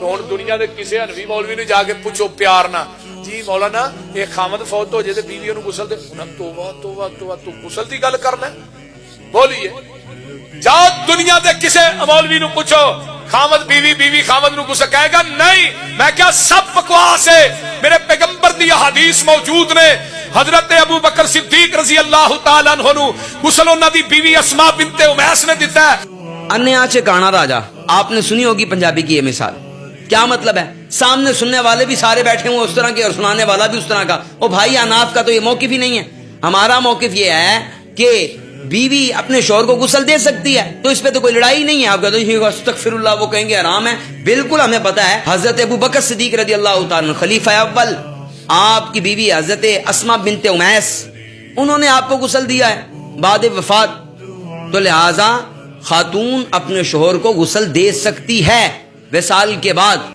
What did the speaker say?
تو ہن دنیا دے کسے حنفی مولوی نے جا کے پوچھو پیار نہ جی مولانا یہ خامد فوت ہو جائے تے بیوی نو غسل دے انہاں توبہ توبہ توبہ تو غسل دی گل کرنا بولیے جاؤ دنیا دے کسے مولوی نو پوچھو خامد بیوی بیوی خامد نو غسل کہے گا نہیں میں کیا سب بکواس ہے میرے پیغمبر دی حدیث موجود نے حضرت ابو بکر صدیق رضی اللہ تعالیٰ عنہ نو غسل انہاں دی بیوی اسماء بنت امیس نے دیتا ہے. انے آنچے کانا راجا آپ نے سنی ہوگی پنجابی کی یہ مثال کیا مطلب ہے سامنے سننے والے بھی سارے بیٹھے ہوں اس طرح کے اور سنانے والا بھی اس طرح کا او بھائی اناف کا تو یہ موقف ہی نہیں ہے ہمارا موقف یہ ہے کہ بیوی اپنے شوہر کو غسل دے سکتی ہے تو اس پہ تو کوئی لڑائی نہیں ہے آپ کہتے ہیں استغفر اللہ وہ کہیں گے حرام ہے بالکل ہمیں پتہ ہے حضرت ابو بکر صدیق رضی اللہ تعالیٰ خلیفہ اول آپ کی بیوی حضرت اسماء بنت امیس انہوں نے آپ کو غسل دیا ہے بعد وفات تو لہذا خاتون اپنے شوہر کو غسل دے سکتی ہے وصال کے بعد